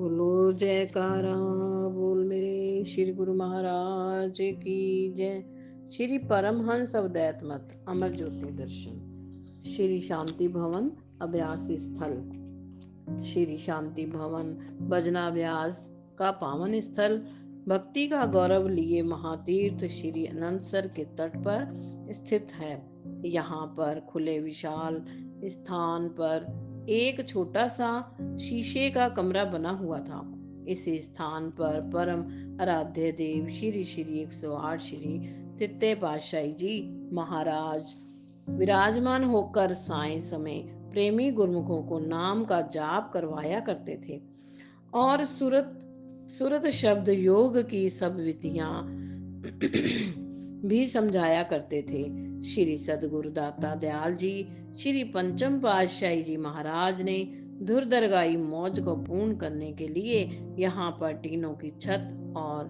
बोलो जयकारा बोल मेरे श्री गुरु महाराज की जय। श्री परमहंस अवधूत मत अमर ज्योति दर्शन। श्री शांति भवन अभ्यास स्थल। श्री शांति भवन भजनाभ्यास का पावन स्थल, भक्ति का गौरव लिए महातीर्थ श्री अनंतसर के तट पर स्थित है। यहाँ पर खुले विशाल स्थान पर एक छोटा सा शीशे का कमरा बना हुआ था। इस स्थान पर परम आराध्य देव श्री श्री 108 श्री तृतीय पातशाही जी महाराज विराजमान होकर साय समय प्रेमी गुरुमुखों को नाम का जाप करवाया करते थे और सुरत शब्द योग की सब विधियां भी समझाया करते थे। श्री सदगुरु दाता दयाल जी श्री पंचम पातशाही जी महाराज ने दुर्दरगाई मौज को पूर्ण करने के लिए यहाँ पर टीनों की छत और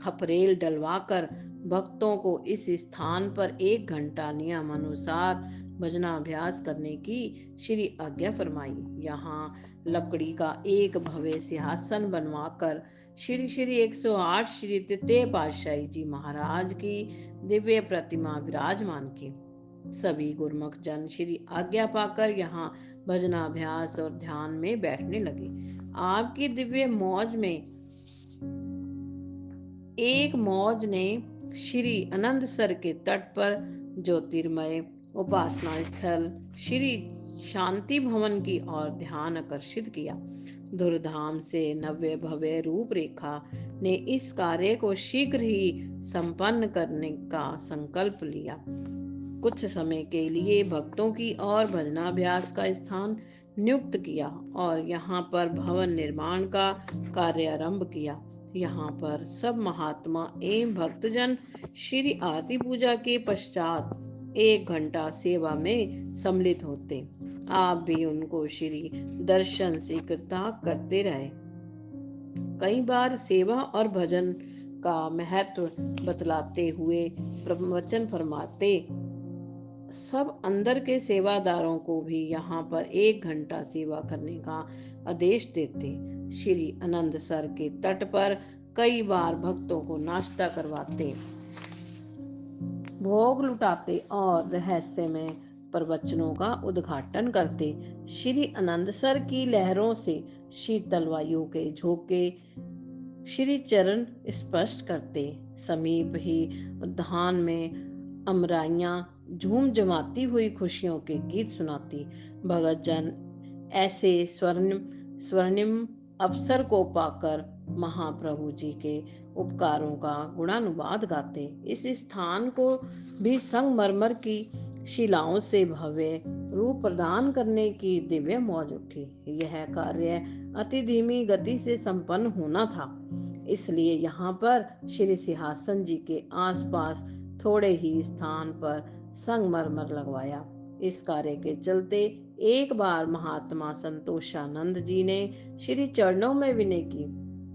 खपरेल डलवाकर भक्तों को इस स्थान पर 1 घंटा नियम अनुसार भजनाभ्यास करने की श्री आज्ञा फरमाई। यहाँ लकड़ी का एक भव्य सिंहासन बनवाकर श्री श्री 108 श्री तृतीय पातशाही जी महाराज की दिव्य प्रतिमा विराजमान की। सभी गुरमुख जन श्री आज्ञा पाकर यहाँ भजनाभ्यास और ध्यान में बैठने लगे। आपकी दिव्य मौज में एक मौज ने श्री अनंतसर के तट पर ज्योतिर्मय उपासना स्थल श्री शांति भवन की ओर ध्यान आकर्षित किया। धूमधाम से नव्य भव्य रूपरेखा ने इस कार्य को शीघ्र ही संपन्न करने का संकल्प लिया। कुछ समय के लिए भक्तों की और भजनाभ्यास का स्थान नियुक्त किया और यहाँ पर भवन निर्माण का कार्य आरंभ किया। यहाँ पर सब महात्मा एवं भक्तजन श्री आरती पूजा के पश्चात 1 घंटा सेवा में सम्मिलित होते। आप भी उनको श्री दर्शन से कृतार्थ करते रहे। कई बार सेवा और भजन का महत्व बतलाते हुए प्रवचन फरमाते। सब अंदर के सेवादारों को भी यहाँ पर 1 घंटा सेवा करने का आदेश देते। श्री अनंतसर के तट पर कई बार भक्तों को नाश्ता करवाते, भोग लुटाते और रहस्यमय प्रवचनों का उद्घाटन करते। श्री अनंतसर की लहरों से शीतल वायु के झोंके श्री चरण स्पर्श करते। समीप ही उद्यान में अमराइयां झूम जमाती हुई खुशियों के गीत सुनाती। भगत जन ऐसे स्वर्णिम अवसर को पाकर महाप्रभु जी के उपकारों का गुणानुवाद गाते। इस स्थान को भी संगमरमर की शिलाओं से भव्य रूप प्रदान करने की दिव्य मौज उठी। यह कार्य अति धीमी गति से संपन्न होना था, इसलिए यहाँ पर श्री सिंहासन जी के आसपास थोड़े ही स्थान पर संगमरमर लगवाया। इस कार्य के चलते एक बार महात्मा संतोषानंद जी ने श्री चरणों में विनय की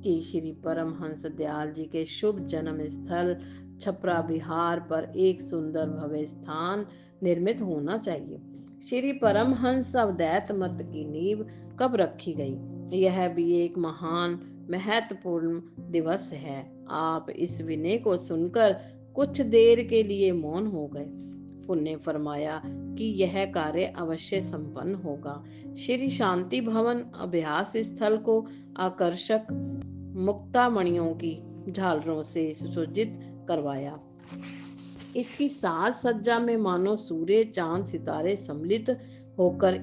कि श्री परमहंस दयाल जी के शुभ जन्म स्थल छपरा बिहार पर एक सुंदर भव्य स्थान निर्मित होना चाहिए। श्री परमहंस अवधूत मत की नींव कब रखी गई, यह भी एक महान महत्वपूर्ण दिवस है। आप इस विनय को सुनकर कुछ देर के लिए मौन हो गए। पुण्य फरमाया कि यह कार्य अवश्य संपन्न होगा। श्री शांति भवन अभ्यास स्थल को आकर्षक मुक्तामणियों की झालरों से सुसज्जित करवाया। इसकी साज सज्जा में मानो सूर्य चांद सितारे सम्मिलित होकर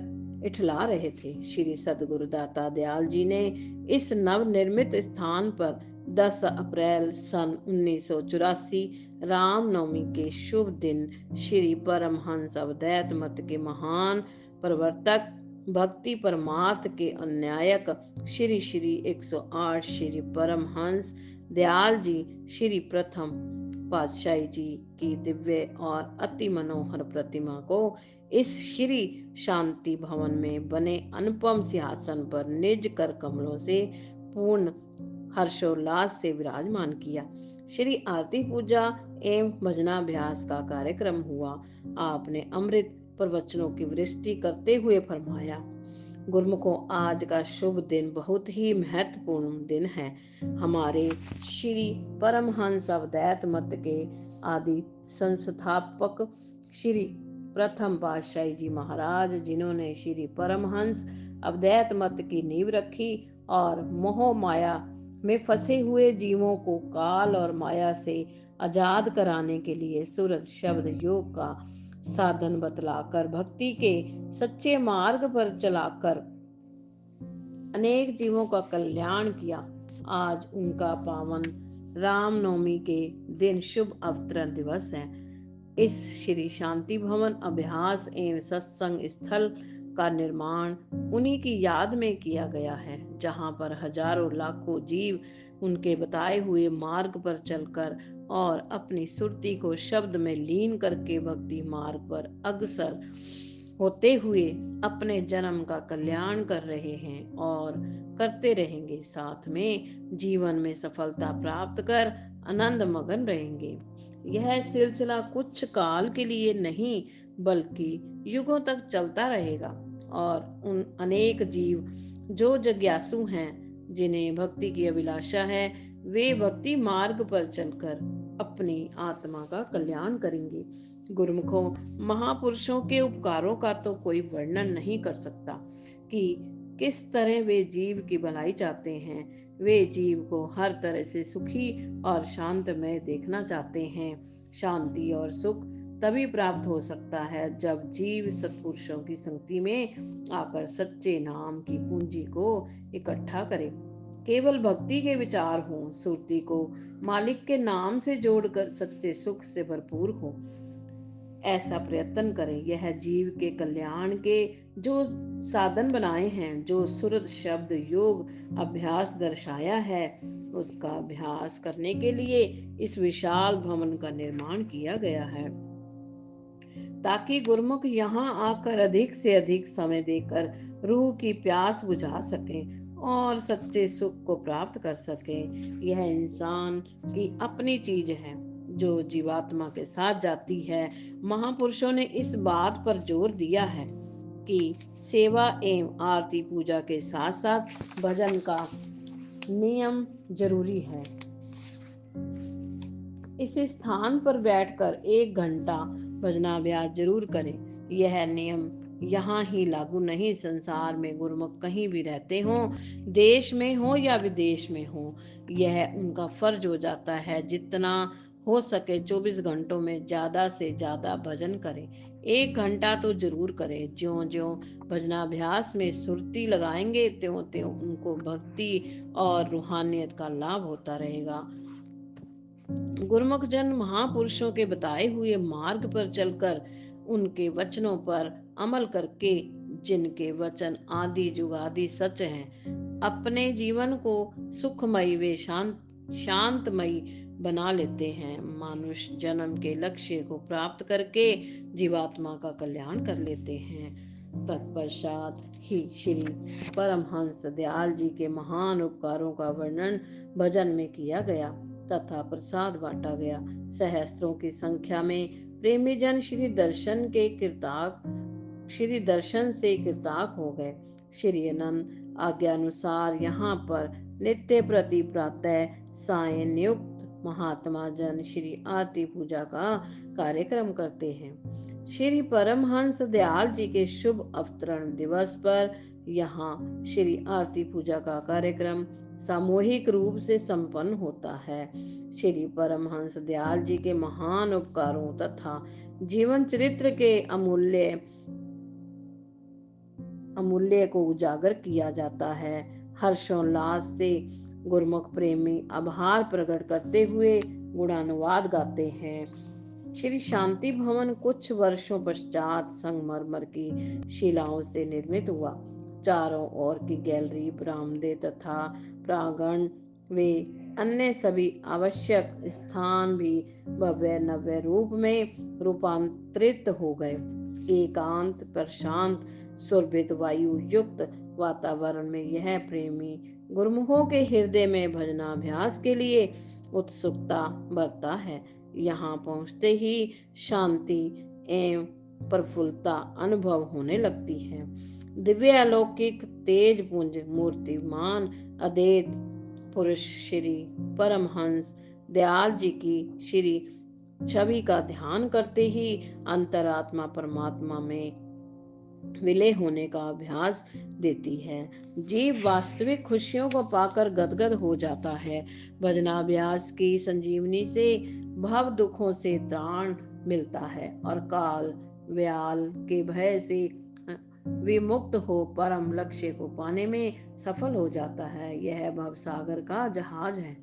इठला रहे थे। श्री सदगुरु दाता दयाल जी ने इस नवनिर्मित स्थान पर 10 अप्रैल सन 1984 रामनवमी के शुभ दिन श्री परमहंस अवधूत मत के महान प्रवर्तक भक्ति परमार्थ के अन्यायक श्री श्री 108 श्री परमहंस दयाल जी श्री प्रथम पातशाही जी की दिव्य और अति मनोहर प्रतिमा को इस श्री शांति भवन में बने अनुपम सिंहासन पर निज कर कमलों से पूर्ण हर्षोल्लास से विराजमान किया। श्री आरती पूजा एवं भजनाभ्यास का कार्यक्रम हुआ। आपने अमृत प्रवचनों की वृष्टि करते हुए फरमाया, गुरुमुखों, आज का शुभ दिन बहुत ही महत्वपूर्ण दिन है। हमारे श्री परमहंस अवधूत मत के आदि संस्थापक श्री प्रथम पातशाही जी महाराज, जिन्होंने श्री परमहंस अवधूत मत की नींव रखी और मोह माया में फंसे हुए जीवों को काल और माया से आजाद कराने के लिए सूरज शब्द योग का साधन बतलाकर भक्ति के सच्चे मार्ग पर चलाकर अनेक जीवों का कल्याण किया। आज उनका पावन रामनवमी के दिन शुभ अवतरण दिवस है। इस श्री शांति भवन अभ्यास एवं सत्संग स्थल का निर्माण उन्हीं की याद में किया गया है, जहां पर हजारों लाखों जीव उनके बताए हुए मार्ग पर चलकर और अपनी सुरती को शब्द में लीन करके भक्ति मार्ग पर अग्रसर होते हुए अपने जन्म का कल्याण कर रहे हैं और करते रहेंगे। साथ में जीवन में सफलता प्राप्त कर आनंद मगन रहेंगे। यह सिलसिला कुछ काल के लिए नहीं बल्कि युगों तक चलता रहेगा और उन अनेक जीव जो जिज्ञासु हैं, जिन्हें भक्ति की अभिलाषा है, वे भक्ति मार्ग पर चलकर अपनी आत्मा का कल्याण करेंगे। गुरुमुखों, महापुरुषों के उपकारों का तो कोई वर्णन नहीं कर सकता कि किस तरह वे जीव की भलाई चाहते हैं। वे जीव को हर तरह से सुखी और शांतमय देखना चाहते हैं। शांति और सुख तभी प्राप्त हो सकता है जब जीव सत्पुरुषों की संगति में आकर सच्चे नाम की पूंजी को इकट्ठा करे। केवल भक्ति के विचार हों, सुरती को मालिक के नाम से जोड़कर सच्चे सुख से भरपूर हो, ऐसा प्रयत्न करें। यह जीव के कल्याण के जो साधन बनाए हैं, जो सुरत शब्द योग अभ्यास दर्शाया है, उसका अभ्यास करने के लिए इस विशाल भवन का निर्माण किया गया है, ताकि गुरुमुख यहाँ आकर अधिक से अधिक समय देकर रूह की प्यास बुझा सकें और सच्चे सुख को प्राप्त कर सकें। यह इंसान की अपनी चीज है जो जीवात्मा के साथ जाती है। महापुरुषों ने इस बात पर जोर दिया है कि सेवा एवं आरती पूजा के साथ साथ भजन का नियम जरूरी है। इस स्थान पर बैठकर 1 घंटा भजनाभ्यास जरूर करें। यह नियम यहाँ ही लागू नहीं, संसार में गुरुमुख कहीं भी रहते हों, देश में हो या विदेश में हो, यह उनका फर्ज हो जाता है। जितना हो सके 24 घंटों में ज्यादा से ज्यादा भजन करें। 1 घंटा तो जरूर करें। ज्यों ज्यों भजनाभ्यास में सुरती लगाएंगे त्यों त्यों उनको भक्ति और रूहानियत का लाभ होता रहेगा। गुरुमुख जन महापुरुषों के बताए हुए मार्ग पर चलकर उनके वचनों पर अमल करके, जिनके वचन आदि जुगादि सच हैं, अपने जीवन को सुखमयी व शांतमयी बना लेते हैं। मानुष जन्म के लक्ष्य को प्राप्त करके जीवात्मा का कल्याण कर लेते हैं। तत्पश्चात ही श्री परमहंस दयाल जी के महान उपकारों का वर्णन भजन में किया गया तथा प्रसाद बांटा गया। सहस्त्रों की संख्या में प्रेमी जन श्री दर्शन से कृतार्थ हो गए। श्री अनंत आज्ञा अनुसार यहाँ पर नित्य प्रति प्रातः सायं नियुक्त महात्मा जन श्री आरती पूजा का कार्यक्रम करते हैं। श्री परमहंस दयाल जी के शुभ अवतरण दिवस पर यहाँ श्री आरती पूजा का कार्यक्रम सामूहिक रूप से संपन्न होता है। श्री परमहंस दयाल जी के महान उपकारों तथा जीवन चरित्र के अमूल्य को उजागर किया जाता है। हर्षोल्लास से गुरुमुख प्रेमी आभार प्रकट करते हुए गुणानुवाद गाते हैं। श्री शांति भवन कुछ वर्षों पश्चात संगमरमर की शिलाओं से निर्मित हुआ। चारों ओर की गैलरी, बरामदे तथा प्रांगण वे अन्य सभी आवश्यक स्थान भी भव्य नव्य रूप में रूपांतरित हो गए। एकांत प्रशांत सुरभित वायु युक्त वातावरण में यह प्रेमी गुरुमुखों के हृदय में भजनाभ्यास के लिए उत्सुकता बढ़ता है। यहाँ पहुँचते ही शांति एवं प्रफुल्लता अनुभव होने लगती है। दिव्य अलौकिक तेज पुंज मूर्तिमान अद्वैत पुरुष श्री परमहंस दयाल जी की श्री छवि का ध्यान करते ही अंतरात्मा परमात्मा में विलय होने का अभ्यास देती है। जीव वास्तविक खुशियों को पाकर गदगद हो जाता है। भजनाभ्यास की संजीवनी से भव दुखों से त्राण मिलता है और काल व्याल के भय से विमुक्त हो परम लक्ष्य को पाने में सफल हो जाता है। यह भव सागर का जहाज है।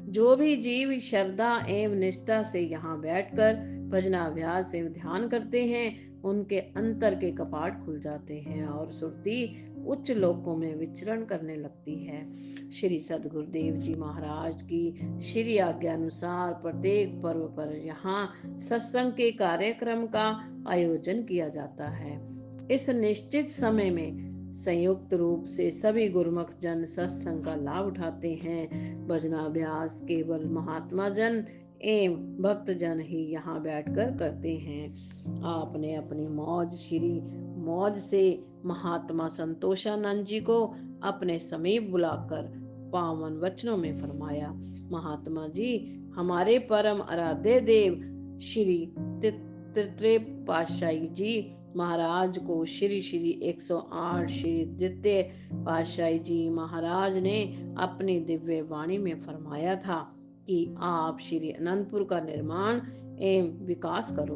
जो भी जीव श्रद्धा एवं निष्ठा से यहाँ बैठकर भजनाभ्यास एवं ध्यान करते हैं, उनके अंतर के कपाट खुल जाते हैं और सुरती उच्च लोकों में विचरण करने लगती है। श्री सद्गुरुदेव जी महाराज की श्री आज्ञा अनुसार प्रत्येक पर्व पर यहाँ सत्संग के कार्यक्रम का आयोजन किया जाता है। इस निश्चित समय में संयुक्त रूप से सभी गुरुमुख जन सत्संग का लाभ उठाते हैं। भजनाभ्यास केवल महात्मा जन एवं भक्त जन ही यहाँ बैठकर करते हैं। आपने अपनी मौज से महात्मा संतोषानंद जी को अपने समीप बुलाकर पावन वचनों में फरमाया, महात्मा जी, हमारे परम आराध्य देव श्री तृतीय पातशाही जी महाराज को श्री 108 श्री द्वितीय पातशाही जी महाराज ने अपनी दिव्य वाणी में फरमाया था कि आप श्री अनंतपुर का निर्माण एवं विकास करो।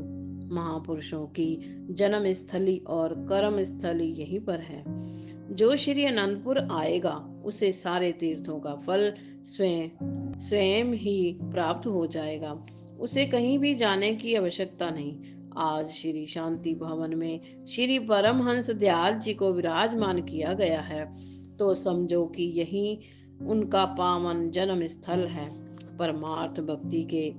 महापुरुषों की जन्म स्थली और कर्म स्थली यहीं पर है। जो श्री अनंतपुर आएगा उसे सारे तीर्थों का फल स्वयं ही प्राप्त हो जाएगा। उसे कहीं भी जाने की आवश्यकता नहीं। आज श्री शांति भवन में श्री परमहंस दयाल जी को विराजमान किया गया है, तो समझो कि यही उनका पावन जन्म स्थल है। परमार्थ भक्ति के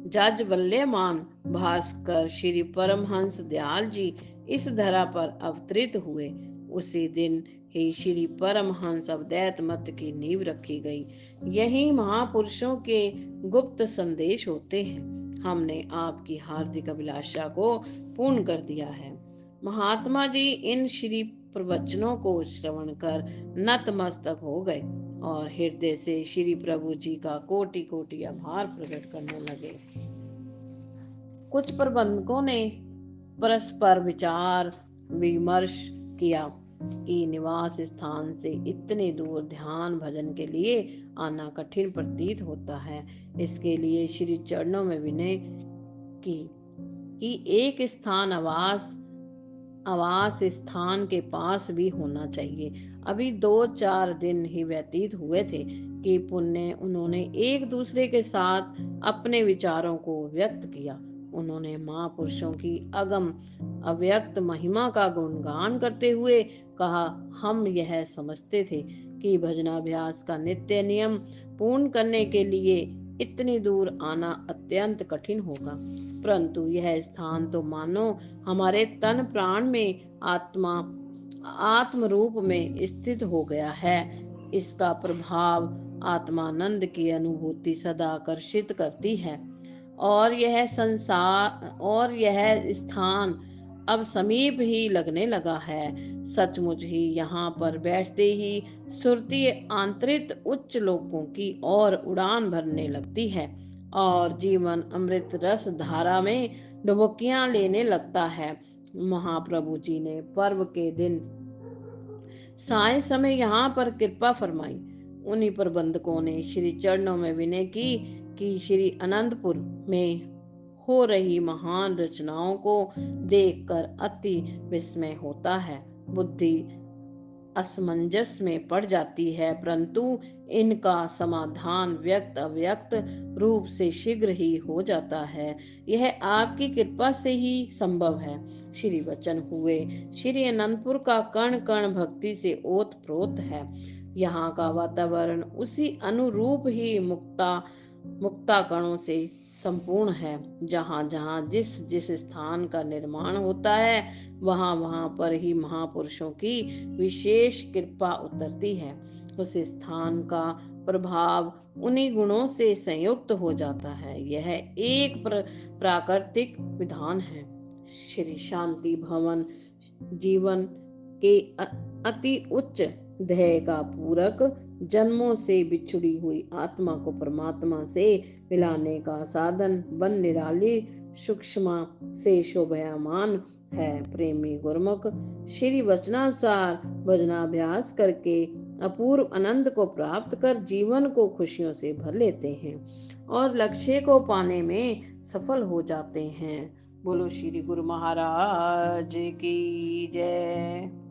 जाज्वल्यमान भास्कर श्री परमहंस दयाल जी इस धरा पर अवतरित हुए। उसी दिन ही श्री परमहंस अद्वैत मत की नींव रखी गई। यही महापुरुषों के गुप्त संदेश होते हैं। हमने आपकी हार्दिक अभिलाषा को पूर्ण कर दिया है। महात्मा जी इन श्री प्रवचनों को श्रवण कर नतमस्तक हो गए और हृदय से श्री प्रभु जी का कोटि कोटि आभार प्रकट करने लगे। कुछ प्रबंधकों ने परस्पर विचार विमर्श किया कि निवास स्थान से इतने दूर ध्यान भजन के लिए आना कठिन प्रतीत होता है। इसके लिए श्री चरणों में विनय की कि एक स्थान आवास स्थान के पास भी होना चाहिए। अभी 2-4 दिन ही व्यतीत हुए थे कि पुण्य उन्होंने एक दूसरे के साथ अपने विचारों को व्यक्त किया। उन्होंने महापुरुषों की अगम अव्यक्त महिमा का गुणगान करते हुए कहा, हम यह समझते थे कि भजनाभ्यास का नित्य नियम पूर्ण करने के लिए इतनी दूर आना अत्यंत कठिन होगा, परंतु यह स्थान तो मानो हमारे तन प्राण में आत्म रूप में स्थित हो गया है। इसका प्रभाव आत्मानंद की अनुभूति सदा आकर्षित करती है और यह स्थान अब समीप ही लगने लगा है। सचमुच ही यहाँ पर बैठते ही सुरती आंतरिक उच्च लोकों की ओर उड़ान भरने लगती है और जीवन अमृत रस धारा में डुबकियां लेने लगता है। महाप्रभु जी ने पर्व के दिन साय समय यहाँ पर कृपा फरमाई। उन्हीं प्रबंधकों ने श्री चरणों में विनय की कि श्री अनंतपुर में हो रही महान रचनाओं को देखकर अति विस्मय होता है। बुद्धि असमंजस में पड़ जाती है, परंतु इनका समाधान व्यक्त अव्यक्त रूप से शीघ्र ही हो जाता है। यह आपकी कृपा से ही संभव है। श्री वचन हुए श्री अनंतपुर का कण कण भक्ति से ओत प्रोत है। यहाँ का वातावरण उसी अनुरूप ही मुक्ता कणों से संपूर्ण है। जहाँ जहाँ जिस स्थान का निर्माण होता है वहाँ पर ही महापुरुषों की विशेष कृपा उतरती है। उस स्थान का प्रभाव उन्हीं गुणों से संयुक्त हो जाता है। यह एक प्राकृतिक विधान है। श्री शांति भवन जीवन के अति उच्च ध्येय का पूरक, जन्मों से बिछुड़ी हुई आत्मा को परमात्मा से मिलाने का साधन बन निराली सूक्ष्म से शोभायमान है। प्रेमी गुरुमुख श्री वचनानुसार भजनाभ्यास करके अपूर्व आनंद को प्राप्त कर जीवन को खुशियों से भर लेते हैं और लक्ष्य को पाने में सफल हो जाते हैं। बोलो श्री गुरु महाराज की जय।